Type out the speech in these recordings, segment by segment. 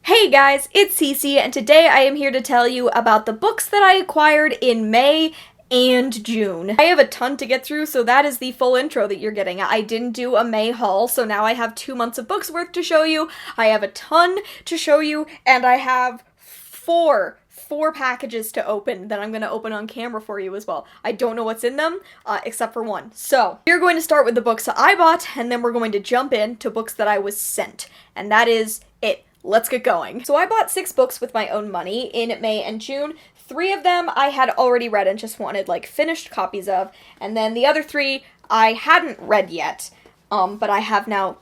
Hey guys, it's Cece, and today I am here to tell you about the books that I acquired in May and June. I have a ton to get through, so that is the full intro that you're getting. I didn't do a May haul, so now I have 2 months of books worth to show you. I have a ton to show you, and I have four packages to open that I'm going to open on camera for you as well. I don't know what's in them, except for one. So, we're going to start with the books that I bought, and then we're going to jump into books that I was sent. And that is it. Let's get going. So I bought 6 books with my own money in May and June. 3 of them I had already read and just wanted finished copies of, and then the other 3 I hadn't read yet, but I have now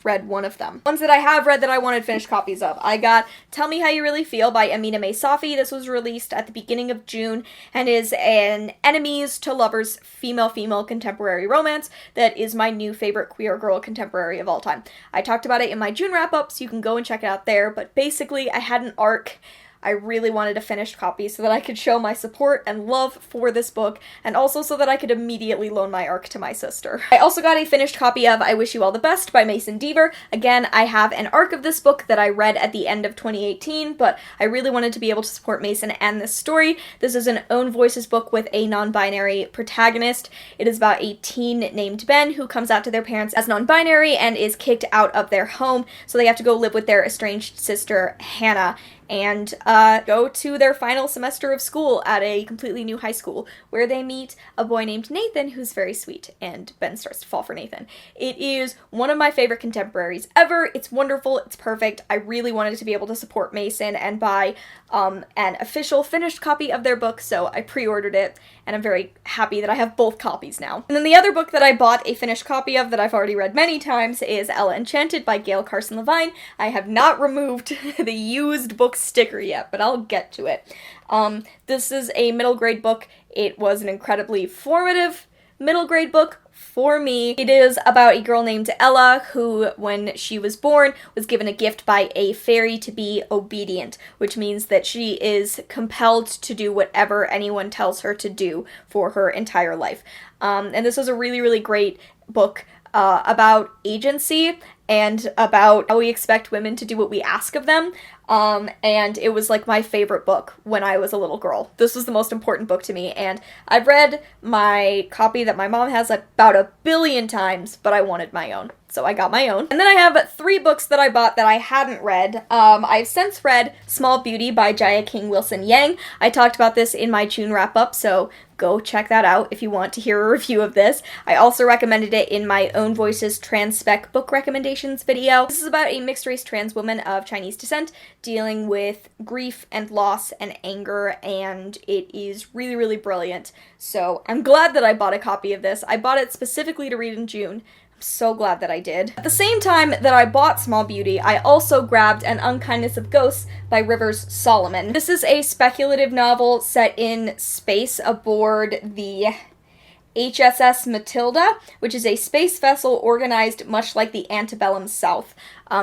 read one of them. Ones that I have read that I wanted finished copies of. I got Tell Me How You Really Feel by Aminah Safi. This was released at the beginning of June and is an enemies to lovers female-female contemporary romance that is my new favorite queer girl contemporary of all time. I talked about it in my June wrap-up, so you can go and check it out there, but basically I had an arc. I really wanted a finished copy so that I could show my support and love for this book, and also so that I could immediately loan my arc to my sister. I also got a finished copy of I Wish You All the Best by Deaver. Again, I have an arc of this book that I read at the end of 2018, but I really wanted to be able to support Mason and this story. This is an own voices book with a non-binary protagonist. It is about a teen named Ben who comes out to their parents as non-binary and is kicked out of their home, so they have to go live with their estranged sister, Hannah, and go to their final semester of school at a completely new high school, where they meet a boy named Nathan who's very sweet, and Ben starts to fall for Nathan. It is one of my favorite contemporaries ever. It's wonderful, it's perfect. I really wanted to be able to support Mason and buy an official finished copy of their book, so I pre-ordered it, and I'm very happy that I have both copies now. And then the other book that I bought a finished copy of that I've already read many times is Enchanted by Gail, Carson, Levine. I have not removed the used book sticker yet, but I'll get to it. This is a middle grade book. It was an incredibly formative middle grade book for me. It is about a girl named Ella who, when she was born, was given a gift by a fairy to be obedient, which means that she is compelled to do whatever anyone tells her to do for her entire life. And this was a really, really great book about agency and about how we expect women to do what we ask of them. And it was my favorite book when I was a little girl. This was the most important book to me, and I've read my copy that my mom has about 1 billion times, but I wanted my own. So I got my own. And then I have 3 books that I bought that I hadn't read. I've since read Small Beauty by Jaya King Wilson Yang. I talked about this in my June wrap-up, so go check that out if you want to hear a review of this. I also recommended it in my Own Voices Trans Spec book recommendations video. This is about a mixed-race trans woman of Chinese descent dealing with grief and loss and anger, and it is really, really brilliant. So I'm glad that I bought a copy of this. I bought it specifically to read in June. I'm so glad that I did. At the same time that I bought Small Beauty, I also grabbed An Unkindness of Ghosts by Rivers Solomon. This is a speculative novel set in space aboard the HSS Matilda, which is a space vessel organized much like the antebellum South.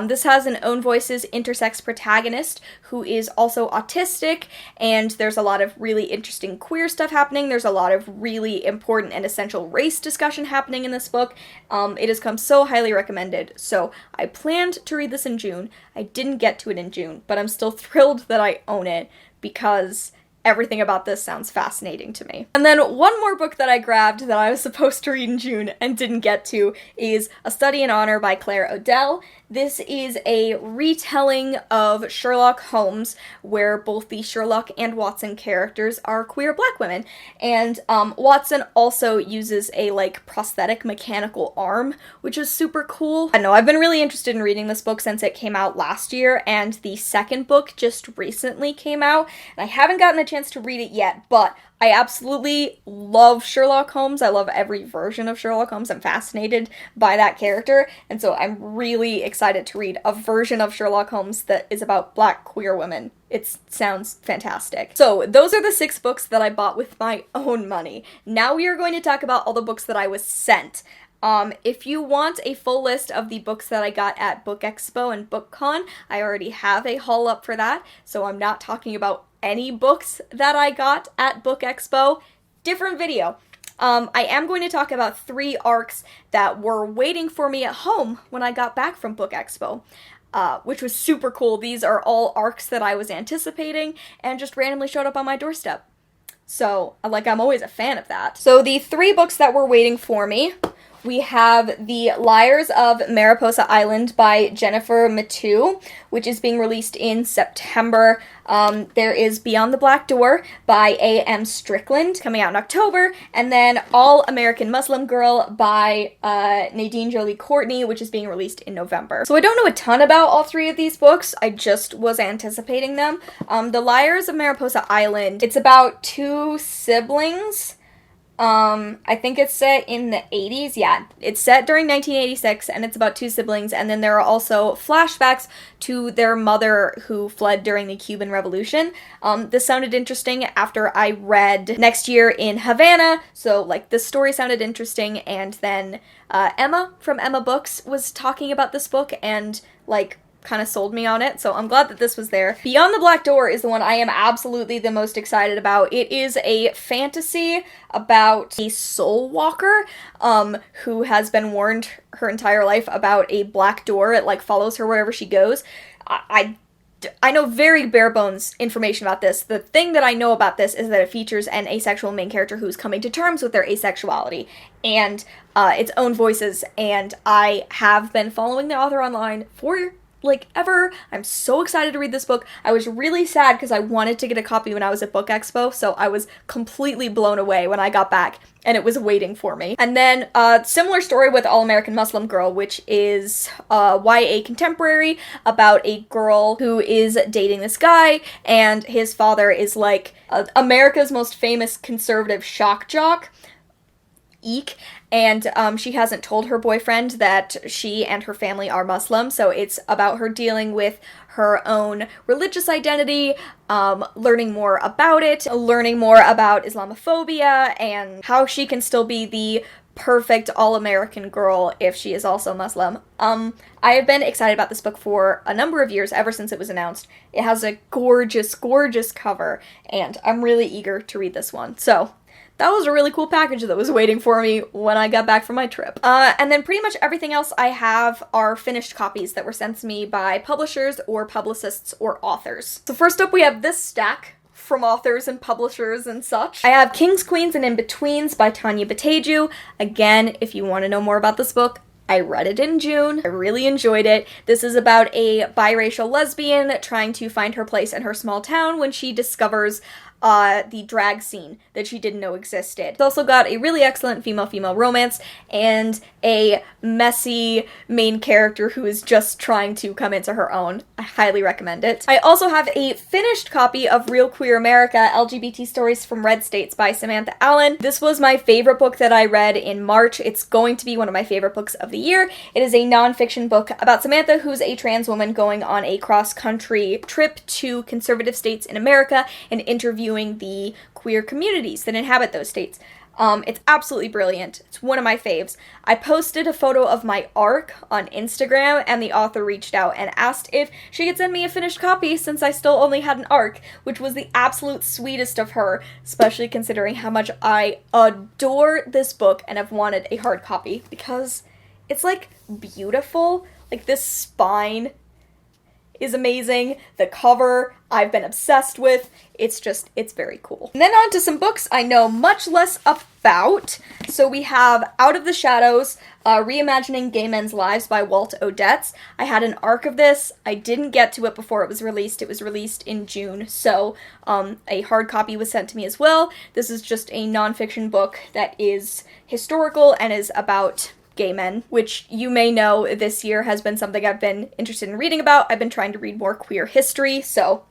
This has an Own Voices intersex protagonist who is also autistic, and there's a lot of really interesting queer stuff happening. There's a lot of really important and essential race discussion happening in this book. It has come so highly recommended, so I planned to read this in June. I didn't get to it in June, but I'm still thrilled that I own it because everything about this sounds fascinating to me. And then one more book that I grabbed that I was supposed to read in June and didn't get to is A Study in Honor by Claire Odell. This is a retelling of Sherlock Holmes, where both the Sherlock and Watson characters are queer black women. And Watson also uses a prosthetic mechanical arm, which is super cool. I know I've been really interested in reading this book since it came out last year, and the second book just recently came out, and I haven't gotten a chance to read it yet, but I absolutely love Sherlock Holmes. I love every version of Sherlock Holmes. I'm fascinated by that character, and so I'm really excited to read a version of Sherlock Holmes that is about black queer women. It sounds fantastic. So those are the 6 books that I bought with my own money. Now we are going to talk about all the books that I was sent. If you want a full list of the books that I got at Book Expo and BookCon, I already have a haul up for that, so I'm not talking about any books that I got at Book Expo. Different video. I am going to talk about 3 arcs that were waiting for me at home when I got back from Book Expo. which was super cool. These are all arcs that I was anticipating and just randomly showed up on my doorstep. So, like, I'm always a fan of that. So the 3 books that were waiting for me, we have The Liars of Mariposa Island by Jennifer Matthieu, which is being released in September. There is Beyond the Black Door by A.M. Strickland, coming out in October. And then All American Muslim Girl by Nadine, Jolie, Courtney, which is being released in November. So I don't know a ton about all 3 of these books. I just was anticipating them. The Liars of Mariposa Island, it's about 2 siblings. I think it's set in the 80s. Yeah, it's set during 1986, and it's about 2 siblings, and then there are also flashbacks to their mother who fled during the Cuban Revolution. This sounded interesting after I read Next Year in Havana, so, like, the story sounded interesting, and then, Emma from Emma Books was talking about this book, and, like, kind of sold me on it, so I'm glad that this was there. Beyond the Black Door is the one I am absolutely the most excited about. It is a fantasy about a soul walker, who has been warned her entire life about a black door. It, like, follows her wherever she goes. I know very bare bones information about this. The thing that I know about this is that it features an asexual main character who's coming to terms with their asexuality and its own voices, and I have been following the author online for like ever. I'm so excited to read this book. I was really sad because I wanted to get a copy when I was at Book Expo, so I was completely blown away when I got back and it was waiting for me. And then similar story with All American Muslim Girl, which is YA contemporary about a girl who is dating this guy, and his father is like America's most famous conservative shock jock. Eek. And she hasn't told her boyfriend that she and her family are Muslim, so it's about her dealing with her own religious identity, learning more about it, learning more about Islamophobia, and how she can still be the perfect all-American girl if she is also Muslim. I have been excited about this book for a number of years, ever since it was announced. It has a gorgeous, gorgeous cover, and I'm really eager to read this one. So that was a really cool package that was waiting for me when I got back from my trip. And then pretty much everything else I have are finished copies that were sent to me by publishers or publicists or authors. So first up we have this stack from authors and publishers and such. I have Kings, Queens, and In-Betweens by Tanya Boteju. Again, if you want to know more about this book, I read it in June. I really enjoyed it. This is about a biracial lesbian trying to find her place in her small town when she discovers the drag scene that she didn't know existed. It's also got a really excellent female-female romance and a messy main character who is just trying to come into her own. I highly recommend it. I also have a finished copy of Real Queer America, LGBT Stories from Red States by Samantha Allen. This was my favorite book that I read in March. It's going to be one of my favorite books of the year. It is a nonfiction book about Samantha, who's a trans woman going on a cross-country trip to conservative states in America and interviewing the queer communities that inhabit those states. It's absolutely brilliant. It's one of my faves. I posted a photo of my arc on Instagram, and the author reached out and asked if she could send me a finished copy since I still only had an arc, which was the absolute sweetest of her, especially considering how much I adore this book and have wanted a hard copy because it's, like, beautiful. Like, this spine is amazing. The cover I've been obsessed with. It's very cool. And then on to some books I know much less about. So we have Out of the Shadows, Reimagining Gay Men's Lives by Walt Odets. I had an arc of this. I didn't get to it before it was released. It was released in June, so a hard copy was sent to me as well. This is just a nonfiction book that is historical and is about gay men, which you may know this year has been something I've been interested in reading about. I've been trying to read more queer history, so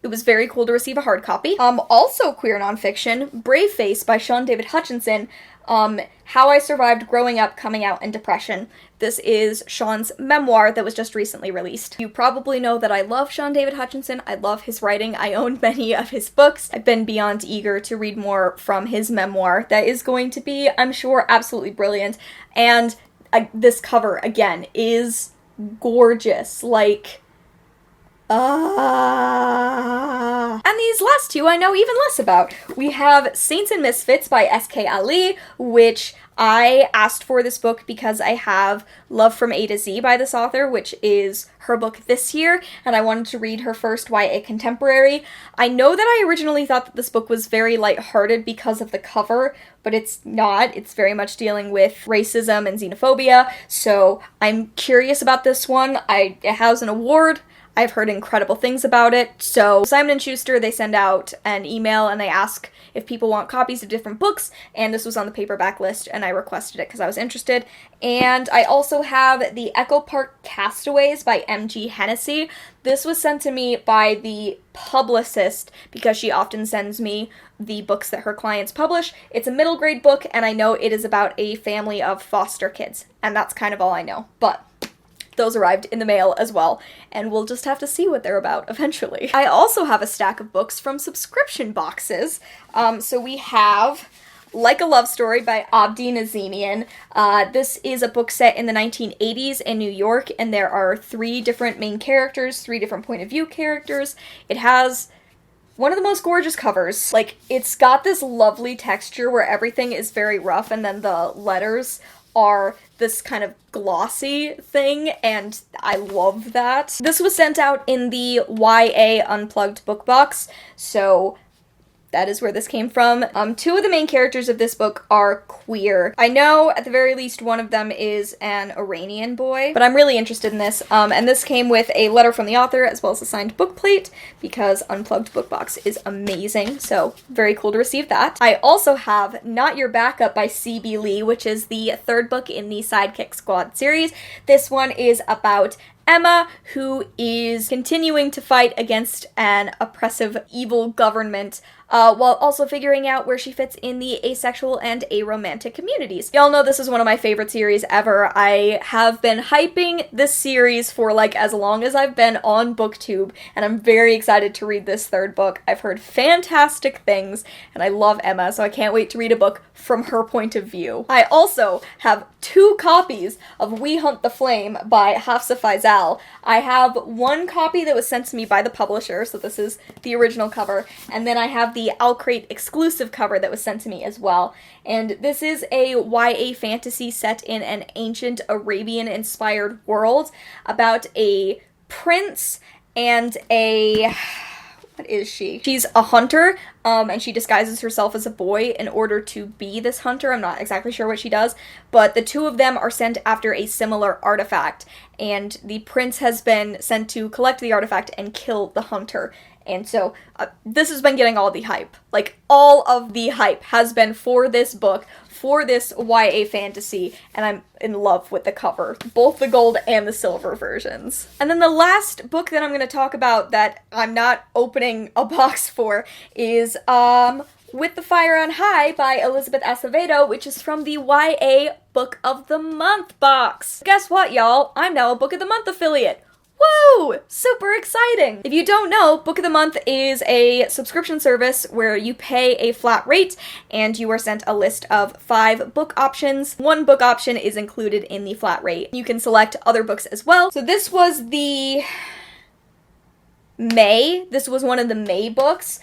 it was very cool to receive a hard copy. Also queer nonfiction, Brave Face by Sean David Hutchinson, How I Survived Growing Up, Coming Out, and Depression. This is Sean's memoir that was just recently released. You probably know that I love Sean David Hutchinson. I love his writing. I own many of his books. I've been beyond eager to read more from his memoir. That is going to be, I'm sure, absolutely brilliant. And this cover, again, is gorgeous. Like, and these last last two I know even less about. We have Saints and Misfits by S.K. Ali, which I asked for this book because I have Love from A to Z by this author, which is her book this year, and I wanted to read her first YA contemporary. I know that I originally thought that this book was very lighthearted because of the cover, but it's not. It's very much dealing with racism and xenophobia, so I'm curious about this one. It has an award. I've heard incredible things about it. So Simon & Schuster, they send out an email and they ask if people want copies of different books, and this was on the paperback list, and I requested it because I was interested. And I also have the Echo Park Castaways by M.G. Hennessy. This was sent to me by the publicist because she often sends me the books that her clients publish. It's a middle grade book, and I know it is about a family of foster kids, and that's kind of all I know. But those arrived in the mail as well, and we'll just have to see what they're about eventually. I also have a stack of books from subscription boxes. So we have Like a Love Story by Abdi Nazemian. This is a book set in the 1980s in New York, and there are 3 different main characters, 3 different point of view characters. It has one of the most gorgeous covers. Like, it's got this lovely texture where everything is very rough, and then the letters are this kind of glossy thing, and I love that. This was sent out in the YA Unplugged book box, so that is where this came from. 2 of the main characters of this book are queer. I know at the very least one of them is an Iranian boy, but I'm really interested in this. And this came with a letter from the author as well as a signed book plate because Unplugged book box is amazing, so very cool to receive that. I also have Not Your Backup by C.B. Lee, which is the 3rd book in the Sidekick Squad series. This one is about Emma, who is continuing to fight against an oppressive, evil government, while also figuring out where she fits in the asexual and aromantic communities. Y'all know this is one of my favorite series ever. I have been hyping this series for like as long as I've been on BookTube, and I'm very excited to read this 3rd book. I've heard fantastic things, and I love Emma, so I can't wait to read a book from her point of view. I also have 2 copies of We Hunt the Flame by Hafsa Faizal. I have 1 copy that was sent to me by the publisher, so this is the original cover, and then I have the Owlcrate exclusive cover that was sent to me as well. And this is a YA fantasy set in an ancient Arabian-inspired world about a prince and a... what is she? She's a hunter, and she disguises herself as a boy in order to be this hunter. I'm not exactly sure what she does, but the 2 of them are sent after a similar artifact, and the prince has been sent to collect the artifact and kill the hunter. And so, this has been getting all the hype. Like, all of the hype has been for this book, for this YA fantasy, and I'm in love with the cover. Both the gold and the silver versions. And then the last book that I'm going to talk about that I'm not opening a box for is, With the Fire on High by Elizabeth Acevedo, which is from the YA Book of the Month box. Guess what, y'all? I'm now a Book of the Month affiliate. Woo! Super exciting! If you don't know, Book of the Month is a subscription service where you pay a flat rate and you are sent a list of 5 book options. 1 book option is included in the flat rate. You can select other books as well. So this was the This was one of the May books,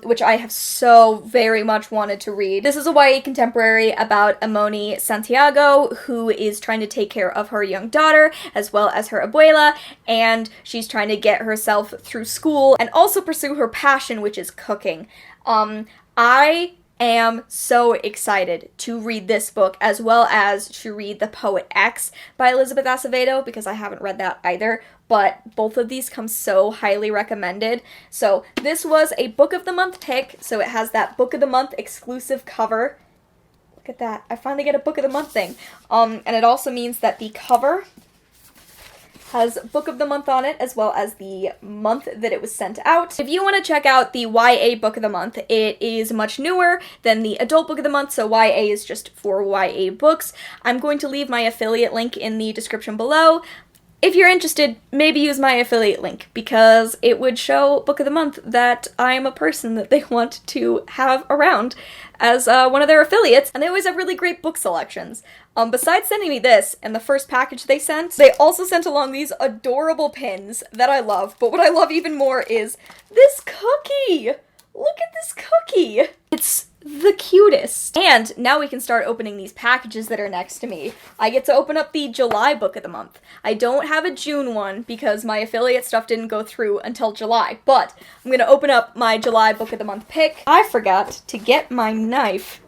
which I have so very much wanted to read. This is a YA contemporary about Amoni Santiago, who is trying to take care of her young daughter, as well as her abuela, and she's trying to get herself through school and also pursue her passion, which is cooking. I am so excited to read this book, as well as to read The Poet X by Elizabeth Acevedo, because I haven't read that either, but both of these come so highly recommended. So this was a Book of the Month pick, so it has that Book of the Month exclusive cover. Look at that. I finally get a Book of the Month thing. And it also means that the cover has Book of the Month on it, as well as the month that it was sent out. If you want to check out the YA Book of the Month, it is much newer than the Adult Book of the Month, so YA is just for YA books. I'm going to leave my affiliate link in the description below. If you're interested, maybe use my affiliate link, because it would show Book of the Month that I'm a person that they want to have around as one of their affiliates, and they always have really great book selections. Besides sending me this and the first package they sent, they also sent along these adorable pins that I love, but what I love even more is this cookie! Look at this cookie! It's the cutest. And now we can start opening these packages that are next to me. I get to open up the July book of the month. I don't have a June one because my affiliate stuff didn't go through until July, but I'm gonna open up my July book of the month pick. I forgot to get my knife.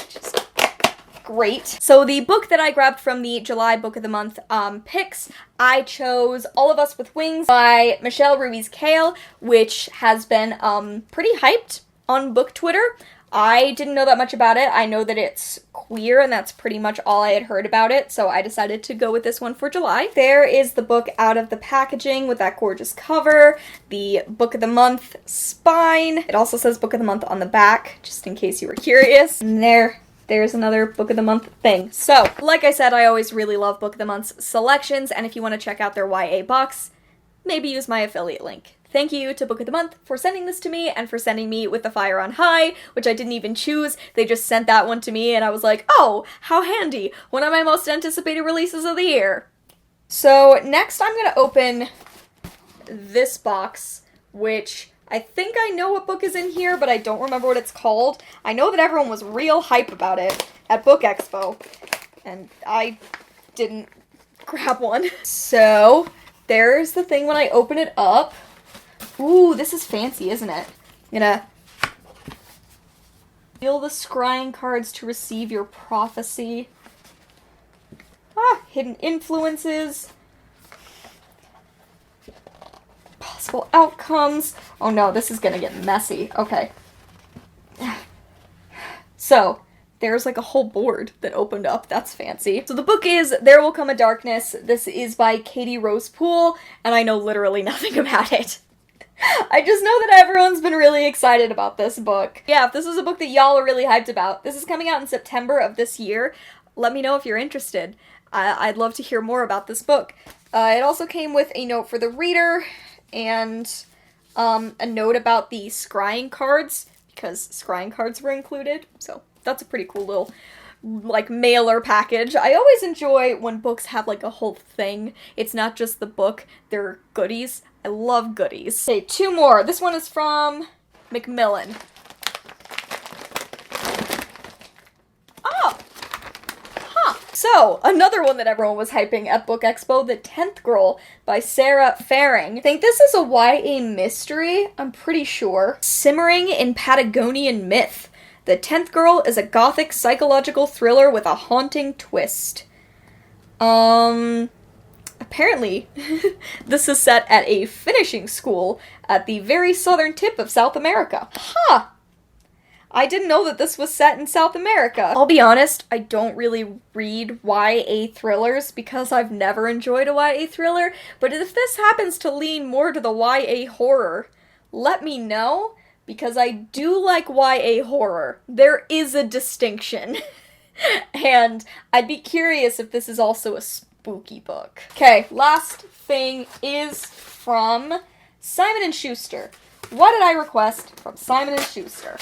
Just great. So the book that I grabbed from the July book of the month picks, I chose All of Us with Wings by Michelle Ruiz Keil, which has been pretty hyped on book Twitter. I didn't know that much about it. I know that it's queer, and that's pretty much all I had heard about it, so I decided to go with this one for July. There is the book out of the packaging with that gorgeous cover, the book of the month spine. It also says book of the month on the back, just in case you were curious. And there's another book of the month thing. So, like I said, I always really love book of the month's selections, and if you want to check out their YA box, maybe use my affiliate link. Thank you to Book of the Month for sending this to me and for sending me With the Fire on High, which I didn't even choose. They just sent that one to me and I was like, oh, how handy. One of my most anticipated releases of the year. So next I'm going to open this box, which I think I know what book is in here, but I don't remember what it's called. I know that everyone was real hype about it at Book Expo, and I didn't grab one. So there's the thing when I open it up. Ooh, this is fancy, isn't it? I'm gonna feel the scrying cards to receive your prophecy. Hidden influences. Possible outcomes. Oh no, this is gonna get messy. Okay. So, there's like a whole board that opened up. That's fancy. So the book is There Will Come a Darkness. This is by Katie Rose Poole, and I know literally nothing about it. I just know that everyone's been really excited about this book. Yeah, if this is a book that y'all are really hyped about, this is coming out in September of this year. Let me know if you're interested. I'd love to hear more about this book. It also came with a note for the reader and a note about the scrying cards, because scrying cards were included. So that's a pretty cool little like mailer package. I always enjoy when books have like a whole thing. It's not just the book, they're goodies. I love goodies. Okay, two more. This one is from Macmillan. Oh! Huh. So, another one that everyone was hyping at Book Expo, The 10th Girl by Sarah Faring. I think this is a YA mystery, I'm pretty sure. Simmering in Patagonian myth. The 10th Girl is a gothic psychological thriller with a haunting twist. Apparently, this is set at a finishing school at the very southern tip of South America. Huh! I didn't know that this was set in South America. I'll be honest, I don't really read YA thrillers because I've never enjoyed a YA thriller, but if this happens to lean more to the YA horror, let me know, because I do like YA horror. There is a distinction. And I'd be curious if this is also a spooky book. Okay, last thing is from Simon & Schuster. What did I request from Simon & Schuster?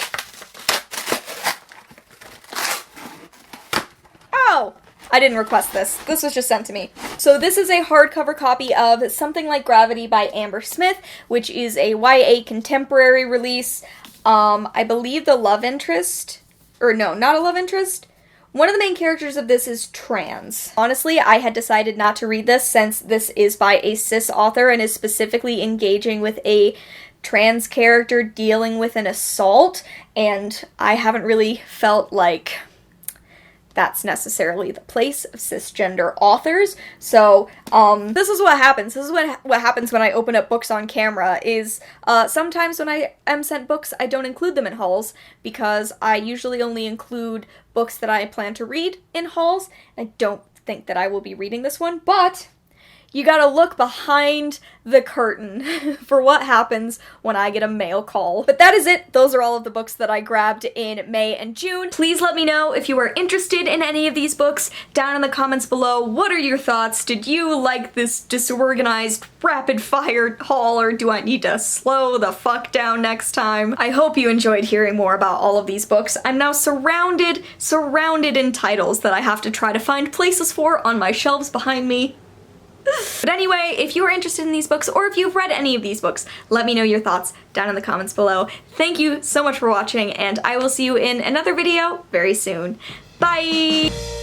Oh! I didn't request this. This was just sent to me. So this is a hardcover copy of Something Like Gravity by Amber Smith, which is a YA contemporary release. I believe the love interest, or no, not a love interest. One of the main characters of this is trans. Honestly, I had decided not to read this since this is by a cis author and is specifically engaging with a trans character dealing with an assault, and I haven't really felt like that's necessarily the place of cisgender authors. So, this is what happens. This is what happens when I open up books on camera, is, sometimes when I am sent books, I don't include them in hauls, because I usually only include books that I plan to read in hauls. I don't think that I will be reading this one, but you gotta look behind the curtain for what happens when I get a mail call. But that is it. Those are all of the books that I grabbed in May and June. Please let me know if you are interested in any of these books down in the comments below. What are your thoughts? Did you like this disorganized, rapid-fire haul, or do I need to slow the fuck down next time? I hope you enjoyed hearing more about all of these books. I'm now surrounded in titles that I have to try to find places for on my shelves behind me. But anyway, if you are interested in these books, or if you've read any of these books, let me know your thoughts down in the comments below. Thank you so much for watching, and I will see you in another video very soon. Bye!